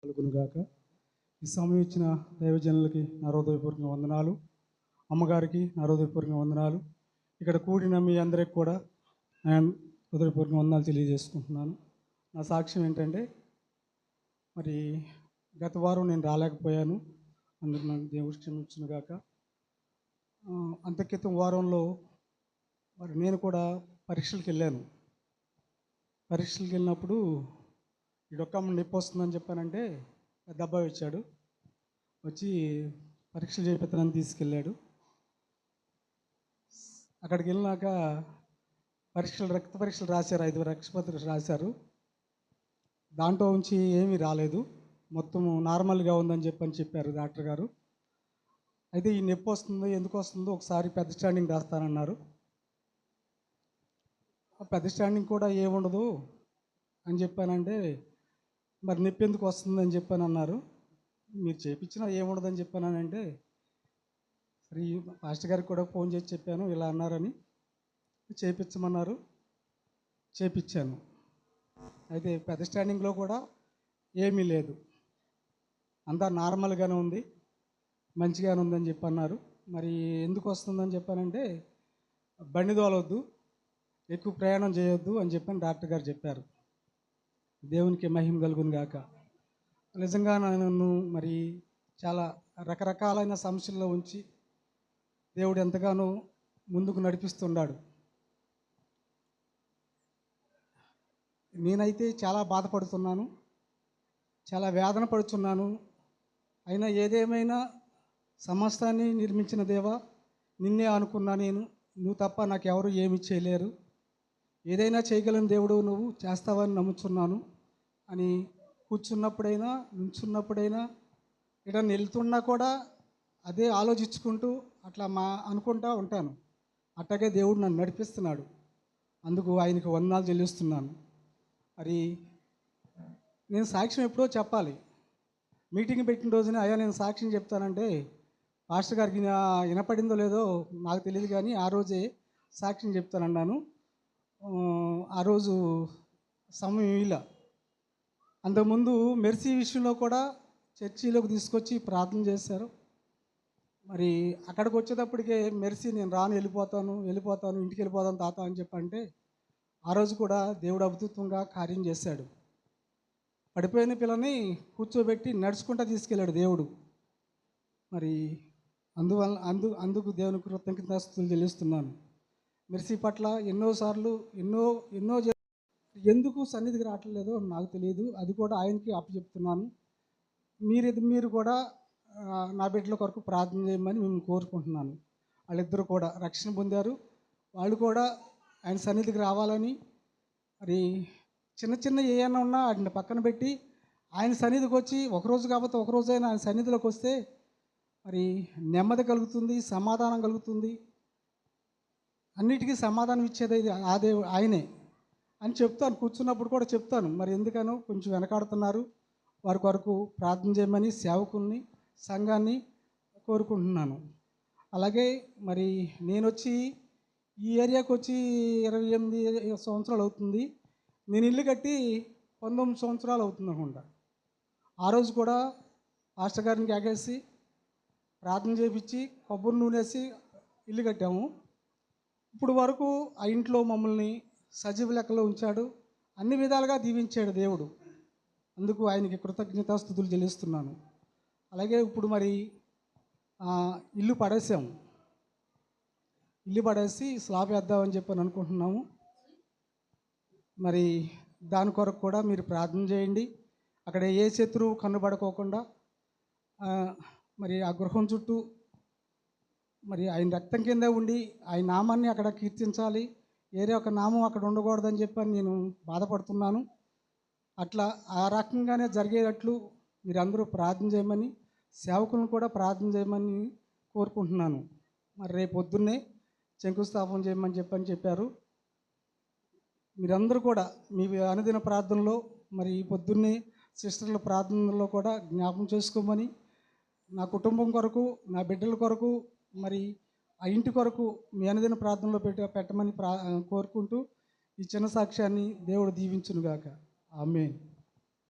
కలుగునుగాక. ఈ సమయం ఇచ్చిన దైవజనులకి నా హృదయపూర్వక వందనాలు. అమ్మగారికి నా హృదయపూర్వక వందనాలు. ఇక్కడ కూడిన మీ అందరికి కూడా నేను హృదయపూర్వక వందనాలు తెలియజేసుకుంటున్నాను. నా సాక్ష్యం ఏంటంటే, మరి గత వారం నేను రాలేకపోయాను, అందుకు నాకు దేవుడు క్షమించునుగాక. అంత క్రితం వారంలో మరి నేను కూడా పరీక్షలకు వెళ్ళాను. పరీక్షలకు వెళ్ళినప్పుడు ఈ డొక్కమ్మ నొప్పి వస్తుందని చెప్పానంటే పెద్ద అబ్బాయి వచ్చాడు. వచ్చి పరీక్షలు చేపిస్తానని తీసుకెళ్ళాడు. అక్కడికి వెళ్ళినాక రక్త పరీక్షలు రాశారు, 5 రక్త పరీక్షలు రాశారు. దాంట్లో ఉంచి ఏమీ రాలేదు, మొత్తం నార్మల్గా ఉందని చెప్పారు డాక్టర్ గారు. అయితే ఈ నొప్పి వస్తుంది, ఎందుకు వస్తుందో ఒకసారి పెద్ద స్టాండింగ్ రాస్తానన్నారు. పెద్ద స్టాండింగ్ కూడా ఏముండదు అని చెప్పానంటే, మరి నొప్పి ఎందుకు వస్తుందని చెప్పానన్నారు. మీరు చేయించినా ఏముండదని చెప్పానంటే, సరే పాస్టర్ గారికి కూడా ఫోన్ చేసి చెప్పాను, ఇలా అన్నారని. చేయించమన్నారు, చేయించాను. అయితే పెద్ద స్టాండింగ్లో కూడా ఏమీ లేదు, అంతా నార్మల్గానే ఉంది, మంచిగానే ఉందని చెప్పన్నారు. మరి ఎందుకు వస్తుందని చెప్పానంటే, బండి తోలవద్దు, ఎక్కువ ప్రయాణం చేయొద్దు అని చెప్పని డాక్టర్ గారు చెప్పారు. దేవునికి మహిమ కలుగును గాక. నిజంగా నన్ను మరి చాలా రకరకాలైన సమస్యల్లో ఉంచి దేవుడు ఎంతగానో ముందుకు నడిపిస్తున్నాడు. నేనైతే చాలా బాధపడుతున్నాను, చాలా వేదన పడుతున్నాను. అయినా ఏదేమైనా సమస్తాన్ని నిర్మించిన దేవా, నిన్నే అనుకున్నా నేను, నువ్వు తప్ప నాకు ఎవరు ఏమి చేయలేరు, ఏదైనా చేయగలను దేవుడు, నువ్వు చేస్తావని నమ్ముచున్నాను అని కూర్చున్నప్పుడైనా నుంచున్నప్పుడైనా ఇక్కడ వెళ్తున్నా కూడా అదే ఆలోచించుకుంటూ అట్లా అనుకుంటూ ఉంటాను. అట్లాగే దేవుడు నన్ను నడిపిస్తున్నాడు, అందుకు ఆయనకు వందనాలు చెల్లిస్తున్నాను. మరి నేను సాక్ష్యం ఎప్పుడో చెప్పాలి, మీటింగ్ పెట్టిన రోజునే అయ్యా నేను సాక్ష్యం చెప్తానంటే పాస్టర్ గారికి వినపడిందో లేదో నాకు తెలియదు, కానీ ఆ రోజే సాక్ష్యం చెప్తానన్నాను. ఆ రోజు సమయం ఇలా. అంతకుముందు మెర్సీ విషయంలో కూడా చర్చిలోకి తీసుకొచ్చి ప్రార్థన చేశారు. మరి అక్కడికి వచ్చేటప్పటికే మెర్సీ నేను రాను, వెళ్ళిపోతాను ఇంటికి వెళ్ళిపోతాను తాత అని చెప్పంటే, ఆ రోజు కూడా దేవుడు అద్భుతంగా కార్యం చేశాడు. పడిపోయిన పిల్లని కూర్చోబెట్టి నడుచుకుంటూ తీసుకెళ్ళాడు దేవుడు. మరి అందుకు దేవుని కృతజ్ఞతాస్తుతులు చెల్లిస్తున్నాను. మెర్సీ పట్ల ఎన్నోసార్లు ఎన్నో ఎందుకు సన్నిధికి రావట్లేదో నాకు తెలియదు, అది కూడా ఆయనకి అప్పచెప్తున్నాను. మీరు కూడా నా బిడ్డల కొరకు ప్రార్థన చేయమని మేము కోరుకుంటున్నాను. వాళ్ళిద్దరూ కూడా రక్షణ పొందారు, వాళ్ళు కూడా ఆయన సన్నిధికి రావాలని. మరి చిన్న ఏమైనా ఉన్నా వాటిని పక్కన పెట్టి ఆయన సన్నిధికి వచ్చి ఒకరోజు కాకపోతే ఒకరోజైనా ఆయన సన్నిధిలోకి వస్తే మరి నెమ్మది కలుగుతుంది, సమాధానం కలుగుతుంది. అన్నిటికీ సమాధానం ఇచ్చేది అదే ఆయనే అని చెప్తాను, కూర్చున్నప్పుడు కూడా చెప్తాను. మరి ఎందుకనో కొంచెం వెనకాడుతున్నారు, వారి కొరకు ప్రార్థన చేయమని సేవకుల్ని సంఘాన్ని కోరుకుంటున్నాను. అలాగే మరి నేను వచ్చి ఈ ఏరియాకి వచ్చి 28 సంవత్సరాలు అవుతుంది. నేను ఇల్లు కట్టి 19 సంవత్సరాలు అవుతుంది అనుకుంటా. ఆ రోజు కూడా పాస్టర్ గారిని ఆగేసి ప్రార్థన చేయించి కొబ్బరి నూనెసి ఇల్లు కట్టాము. ఇప్పుడు వరకు ఆ ఇంట్లో మమ్మల్ని సజీవ లెక్కలో ఉంచాడు, అన్ని విధాలుగా దీవించాడు దేవుడు. అందుకు ఆయనకి కృతజ్ఞతాస్తుతులు చెల్లిస్తున్నాను. అలాగే ఇప్పుడు మరి ఇల్లు పడేసి స్లాబ్ వేద్దామని చెప్పని అనుకుంటున్నాము. మరి దాని కొరకు కూడా మీరు ప్రార్థన చేయండి. అక్కడ ఏ శత్రువు కన్నుబడుకోకుండా మరి ఆ గృహం చుట్టూ మరి ఆయన రక్తం కింద ఉండి ఆయన నామాన్ని అక్కడ కీర్తించాలి, వేరే ఒక నామం అక్కడ ఉండకూడదని చెప్పని నేను బాధపడుతున్నాను. అట్లా ఆ రకంగానే జరిగేటట్లు మీరందరూ ప్రార్థన చేయమని, సేవకులను కూడా ప్రార్థన చేయమని కోరుకుంటున్నాను. మరి రేపు పొద్దున్నే శంకుస్థాపన చేయమని చెప్పారు. మీరందరూ కూడా మీ అనుదిన ప్రార్థనలో మరి పొద్దున్నే సిస్టర్ల ప్రార్థనలో కూడా జ్ఞాపకం చేసుకోమని, నా కుటుంబం కొరకు, నా బిడ్డల కొరకు, మరి ఆ ఇంటి కొరకు మీ అనుదిన ప్రార్థనలో పెట్టమని కోరుకుంటూ ఈ చిన్న సాక్ష్యాన్ని దేవుడు దీవించునుగాక. ఆమేన్.